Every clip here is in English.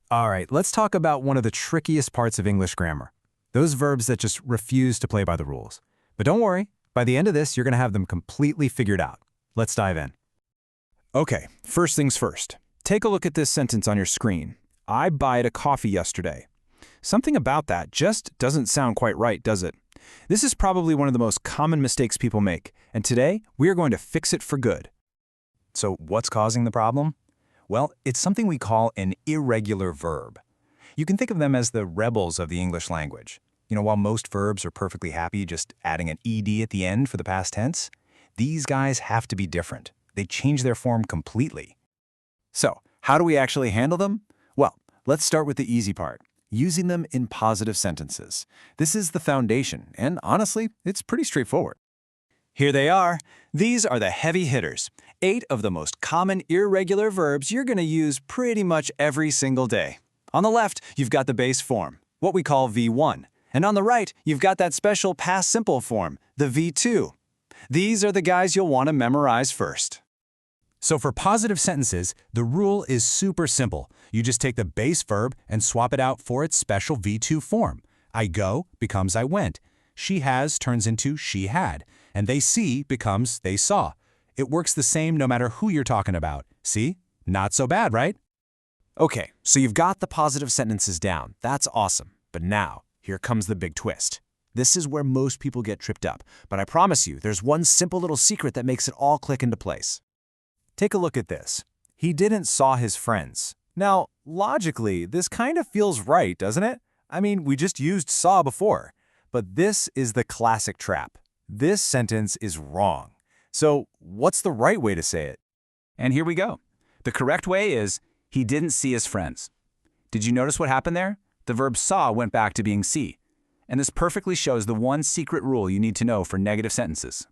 All right, let's talk about one of the trickiest parts of English grammar. Those verbs that just refuse to play by the rules. But don't worry, by the end of this, you're going to have them completely figured out. Let's dive in. Okay, first things first. Take a look at this sentence on your screen. I buyed a coffee yesterday. Something about that just doesn't sound quite right, does it? This is probably one of the most common mistakes people make, and today we are going to fix it for good. So what's causing the problem? Well, it's something we call an irregular verb. You can think of them as the rebels of the English language. While most verbs are perfectly happy just adding an ed at the end for the past tense, these guys have to be different. They change their form completely. So, how do we actually handle them? Well, let's start with the easy part, using them in positive sentences. This is the foundation, and honestly, it's pretty straightforward. Here they are. These are the heavy hitters, 8 of the most common irregular verbs you're going to use pretty much every single day. On the left, you've got the base form, what we call V1. And on the right, you've got that special past simple form, the V2. These are the guys you'll want to memorize first. So for positive sentences, the rule is super simple. You just take the base verb and swap it out for its special V2 form. I go becomes I went. She has turns into she had. And they see becomes they saw. It works the same no matter who you're talking about. See? Not so bad, right? Okay, so you've got the positive sentences down. That's awesome. But now, here comes the big twist. This is where most people get tripped up, but I promise you, there's one simple little secret that makes it all click into place. Take a look at this. He didn't saw his friends. Now, logically, this kind of feels right, doesn't it? I mean, we just used saw before. But this is the classic trap. This sentence is wrong. So, what's the right way to say it? And here we go. The correct way is, he didn't see his friends. Did you notice what happened there? The verb saw went back to being see. And this perfectly shows the one secret rule you need to know for negative sentences.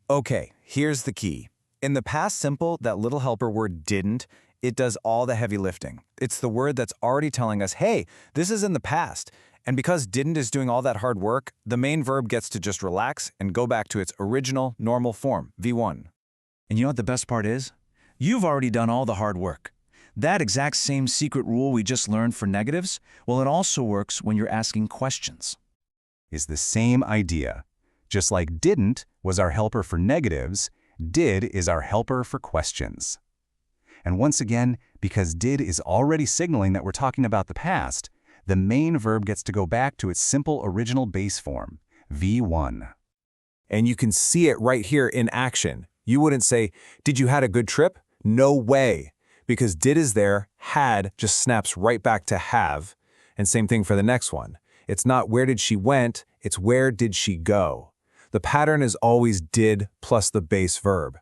Okay, here's the key. In the past simple, that little helper word didn't, it does all the heavy lifting. It's the word that's already telling us, hey, this is in the past. And because didn't is doing all that hard work, the main verb gets to just relax and go back to its original, normal form, V1. And you know what the best part is? You've already done all the hard work. That exact same secret rule we just learned for negatives, well, it also works when you're asking questions. Is the same idea. Just like didn't was our helper for negatives, did is our helper for questions. And once again, because did is already signaling that we're talking about the past, the main verb gets to go back to its simple original base form, V1. And you can see it right here in action. You wouldn't say, did you had a good trip? No way. Because did is there, had just snaps right back to have. And same thing for the next one. It's not where did she went, it's where did she go. The pattern is always did plus the base verb.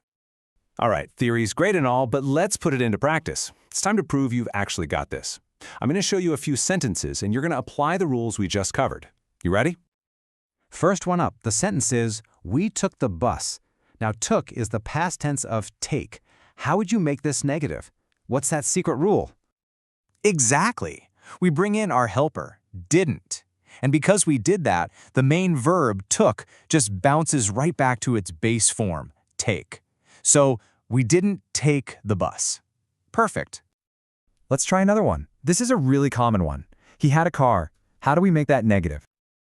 All right, theory's great and all, but let's put it into practice. It's time to prove you've actually got this. I'm going to show you a few sentences, and you're going to apply the rules we just covered. You ready? First one up, the sentence is, we took the bus. Now, took is the past tense of take. How would you make this negative? What's that secret rule? Exactly. We bring in our helper, didn't. And because we did that, the main verb, took, just bounces right back to its base form, take. So, we didn't take the bus. Perfect. Let's try another one. This is a really common one. He had a car. How do we make that negative?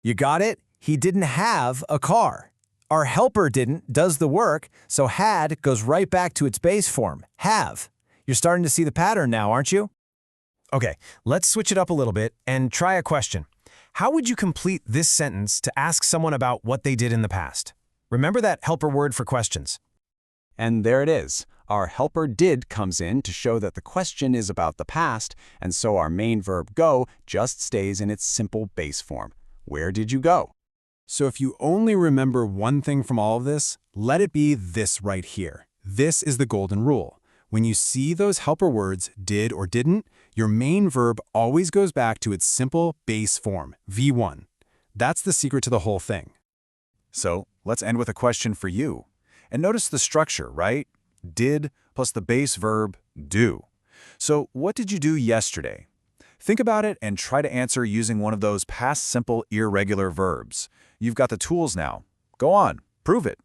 You got it? He didn't have a car. Our helper didn't does the work, so had goes right back to its base form, have. You're starting to see the pattern now, aren't you? Okay, let's switch it up a little bit and try a question. How would you complete this sentence to ask someone about what they did in the past? Remember that helper word for questions. And there it is. Our helper did comes in to show that the question is about the past, and so our main verb go just stays in its simple base form. Where did you go? So if you only remember one thing from all of this, let it be this right here. This is the golden rule. When you see those helper words, did or didn't, your main verb always goes back to its simple base form, V1. That's the secret to the whole thing. So let's end with a question for you. And notice the structure, right? Did plus the base verb, do. So what did you do yesterday? Think about it and try to answer using one of those past simple irregular verbs. You've got the tools now. Go on, prove it.